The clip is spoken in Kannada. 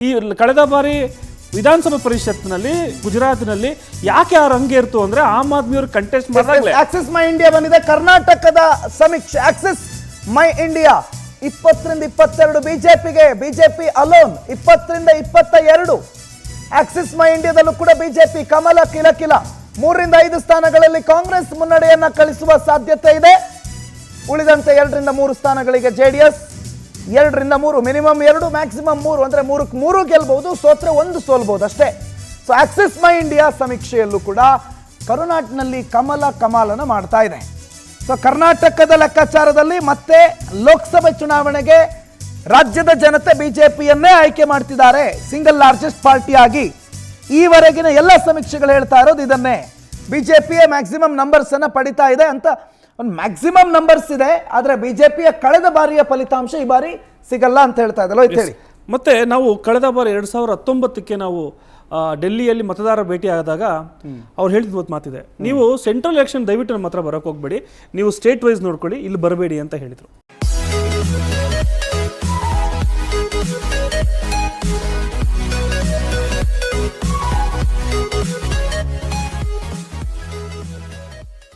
ಈ ಕಳೆದ ಬಾರಿ ವಿಧಾನಸಭಾ ಪರಿಷತ್ನಲ್ಲಿ ಗುಜರಾತ್ನಲ್ಲಿ ಯಾಕೆ ಆ ರಂಗೇರ್ತು ಅಂದ್ರೆ ಆಮ್ ಆದ್ಮಿಯವರು ಕಂಟೆಸ್ಟ್ ಮಾಡಿದಾಗಲೇ ಆಕ್ಸಿಸ್ ಮೈ ಇಂಡಿಯಾ ಬಂದಿದೆ. ಕರ್ನಾಟಕದ ಸಮೀಕ್ಷೆ ಆಕ್ಸಿಸ್ ಮೈ ಇಂಡಿಯಾ 20ರಿಂದ 22 ಬಿಜೆಪಿಗೆ, ಬಿಜೆಪಿ ಅಲೋನ್ 20ರಿಂದ 22. ಆಕ್ಸಿಸ್ ಮೈ ಇಂಡಿಯಾದಲ್ಲೂ ಕೂಡ ಬಿಜೆಪಿ ಕಮಲ ಕಿಲಕಿಲ. 3ರಿಂದ 5 ಸ್ಥಾನಗಳಲ್ಲಿ ಕಾಂಗ್ರೆಸ್ ಮುನ್ನಡೆಯನ್ನ ಕಳಿಸುವ ಸಾಧ್ಯತೆ ಇದೆ. ಉಳಿದಂತೆ 2ರಿಂದ 3 ಸ್ಥಾನಗಳಿಗೆ ಜೆಡಿಎಸ್, 2ರಿಂದ 3 ಮಿನಿಮಮ್ 2 ಮ್ಯಾಕ್ಸಿಮಮ್ 3 ಅಂದ್ರೆ 3ಕ್ಕೆ 3 ಗೆಲ್ಬಹುದು, ಸೋತ್ರೆ 1 ಸೋಲ್ಬಹುದು ಅಷ್ಟೇ. ಸೊ ಆಕ್ಸಿಸ್ ಮೈ ಇಂಡಿಯಾ ಸಮೀಕ್ಷೆಯಲ್ಲೂ ಕೂಡ ಕರುನಾಟಕದಲ್ಲಿ ಕಮಲನ ಮಾಡ್ತಾ ಇದೆ. ಸೊ ಕರ್ನಾಟಕದ ಲೆಕ್ಕಾಚಾರದಲ್ಲಿ ಮತ್ತೆ ಲೋಕಸಭೆ ಚುನಾವಣೆಗೆ ರಾಜ್ಯದ ಜನತೆ ಬಿಜೆಪಿಯನ್ನೇ ಆಯ್ಕೆ ಮಾಡ್ತಿದ್ದಾರೆ ಸಿಂಗಲ್ ಲಾರ್ಜೆಸ್ಟ್ ಪಾರ್ಟಿಯಾಗಿ. ಈವರೆಗಿನ ಎಲ್ಲ ಸಮೀಕ್ಷೆಗಳು ಹೇಳ್ತಾ ಇರೋದು ಇದನ್ನೇ. ಬಿಜೆಪಿಯ ಮ್ಯಾಕ್ಸಿಮಮ್ ನಂಬರ್ಸ್ ಅನ್ನ ಪಡಿತಾ ಇದೆ ಅಂತ. ಒಂದು ಮ್ಯಾಕ್ಸಿಮಮ್ ನಂಬರ್ಸ್ ಇದೆ, ಆದ್ರೆ ಬಿಜೆಪಿಯ ಕಳೆದ ಬಾರಿಯ ಫಲಿತಾಂಶ ಈ ಬಾರಿ ಸಿಗಲ್ಲ ಅಂತ ಹೇಳ್ತಾ ಇದ್ದಲ್ಲ ಹೇಳಿ. ಮತ್ತೆ ನಾವು ಕಳೆದ ಬಾರಿ 2019ಕ್ಕೆ ನಾವು ಡೆಲ್ಲಿಯಲ್ಲಿ ಮತದಾರರ ಭೇಟಿ ಆದಾಗ ಅವ್ರು ಹೇಳಿದ ಮಾತಿದೆ, ನೀವು ಸೆಂಟ್ರಲ್ ಎಲೆಕ್ಷನ್ ದಯವಿಟ್ಟು ನಮ್ಮ ಹತ್ರ ಬರೋಕೆ ಹೋಗ್ಬೇಡಿ, ನೀವು ಸ್ಟೇಟ್ ವೈಸ್ ನೋಡ್ಕೊಳ್ಳಿ, ಇಲ್ಲಿ ಬರಬೇಡಿ ಅಂತ ಹೇಳಿದರು.